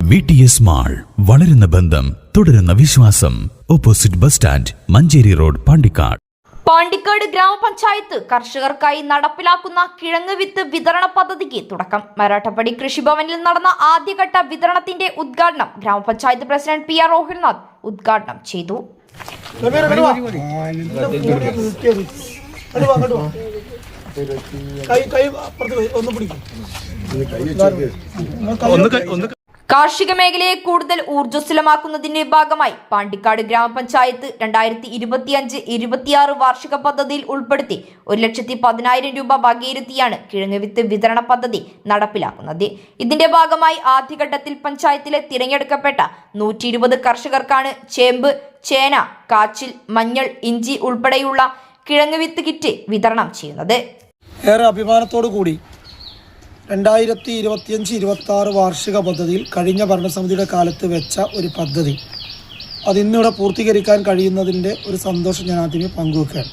BTS mall, വളരുന്ന ബന്ധം, തുടരുന്ന വിശ്വാസം. Opposite bus stand, Manjeri road, Pandikkad. Pandikkad ഗ്രാമപഞ്ചായത്ത് കർഷകർക്കായി നടപ്പിലാക്കുന്ന കിഴങ്ങ് വിത്ത് വിതരണ പദ്ധതിക്ക് തുടക്കം. മരാഠപ്പടി കൃഷിഭവനിൽ നടന്ന ആദ്യഘട്ട വിതരണത്തിന്റെ ഉദ്ഘാടനം ഗ്രാമപഞ്ചായത്ത് പ്രസിഡന്റ് PR റോഹിൽനാഥ് ഉദ്ഘാടനം ചെയ്തു. കാർഷിക മേഖലയെ കൂടുതൽ ഊർജ്ജസ്വലമാക്കുന്നതിന്റെ ഭാഗമായി പാണ്ടിക്കാട് ഗ്രാമപഞ്ചായത്ത് 2025-26 വാർഷിക പദ്ധതിയിൽ ഉൾപ്പെടുത്തി 1,10,000 രൂപ വകയിരുത്തിയാണ് കിഴങ്ങ് വിത്ത് വിതരണ പദ്ധതി നടപ്പിലാക്കുന്നത്. ഇതിന്റെ ഭാഗമായി ആദ്യഘട്ടത്തിൽ പഞ്ചായത്തിലെ തിരഞ്ഞെടുക്കപ്പെട്ട 120 കർഷകർക്കാണ് ചേമ്പ്, ചേന, കാച്ചിൽ, മഞ്ഞൾ, ഇഞ്ചി ഉൾപ്പെടെയുള്ള കിഴങ്ങ് വിത്ത് കിറ്റ് വിതരണം ചെയ്യുന്നത്. ഏറെ അഭിമാനത്തോടു കൂടി 2025-26 വാർഷിക പദ്ധതിയിൽ കഴിഞ്ഞ ഭരണസമിതിയുടെ കാലത്ത് വെച്ച ഒരു പദ്ധതി അതിന്നിവിടെ പൂർത്തീകരിക്കാൻ കഴിയുന്നതിൻ്റെ ഒരു സന്തോഷം ഞാൻ ആദ്യമേ പങ്കുവെക്കുകയാണ്.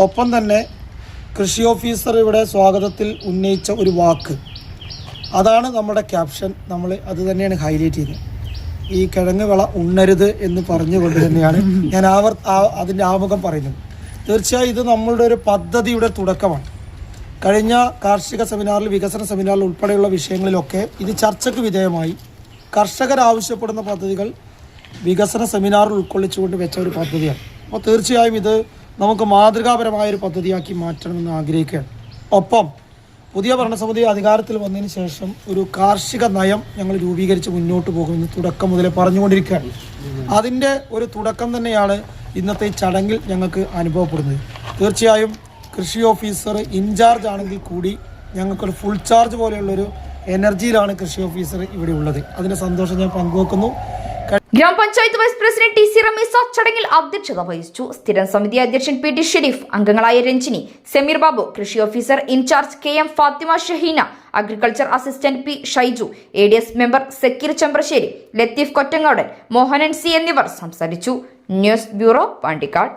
ഒപ്പം തന്നെ കൃഷി ഓഫീസർ ഇവിടെ സ്വാഗതത്തിൽ ഉന്നയിച്ച ഒരു വാക്ക്, അതാണ് നമ്മുടെ ക്യാപ്ഷൻ. നമ്മൾ അത് തന്നെയാണ് ഹൈലൈറ്റ് ചെയ്തത്. ഈ കിഴങ്ങ് വിള ഉണ്ണരുത് എന്ന് പറഞ്ഞുകൊണ്ട് തന്നെയാണ് ഞാൻ അതിൻ്റെ ആമുഖം പറയുന്നത്. തീർച്ചയായും ഇത് നമ്മളുടെ ഒരു പദ്ധതിയുടെ തുടക്കമാണ്. കഴിഞ്ഞ കാർഷിക സെമിനാറിൽ, വികസന സെമിനാറിൽ ഉൾപ്പെടെയുള്ള വിഷയങ്ങളിലൊക്കെ ഇത് ചർച്ചയ്ക്ക് വിധേയമായി കർഷകർ ആവശ്യപ്പെടുന്ന പദ്ധതികൾ വികസന സെമിനാറിൽ ഉൾക്കൊള്ളിച്ചുകൊണ്ട് വെച്ച ഒരു പദ്ധതിയാണ്. അപ്പോൾ തീർച്ചയായും ഇത് നമുക്ക് മാതൃകാപരമായൊരു പദ്ധതിയാക്കി മാറ്റണമെന്ന് ആഗ്രഹിക്കുകയാണ്. ഒപ്പം പുതിയ ഭരണസമിതി അധികാരത്തിൽ വന്നതിന് ശേഷം ഒരു കാർഷിക നയം ഞങ്ങൾ രൂപീകരിച്ച് മുന്നോട്ട് പോകുമെന്ന് തുടക്കം മുതലേ പറഞ്ഞുകൊണ്ടിരിക്കുകയാണ്. അതിൻ്റെ ഒരു തുടക്കം തന്നെയാണ് ഇന്നത്തെ ചടങ്ങിൽ ഞങ്ങൾക്ക് അനുഭവപ്പെടുന്നത്. തീർച്ചയായും കൃഷി ഓഫീസർ ഇൻചാർജ് ആണെങ്കിൽ കൂടി ഞങ്ങൾക്കൊരു ഫുൾ ചാർജ് പോലെയുള്ളൊരു എനർജിയിലാണ് കൃഷി ഓഫീസർ ഇവിടെ ഉള്ളത്. അതിൻ്റെ സന്തോഷം ഞാൻ പങ്കുവെക്കുന്നു. ഗ്രാമപഞ്ചായത്ത് വൈസ് പ്രസിഡന്റ് TC റമീസ ചടങ്ങിൽ അധ്യക്ഷത വഹിച്ചു. സ്ഥിരം സമിതി അധ്യക്ഷൻ PT ഷെരീഫ്, അംഗങ്ങളായ രഞ്ജിനി, സമീർ ബാബു, കൃഷി officer incharge KM Fathima Shaheena, agriculture assistant P Shaiju, ADS member Sakeer Champrassery, Latheef Kottangodan, Mohanan C എന്നിവർ സംസാരിച്ചു. News bureau, Pandikkad.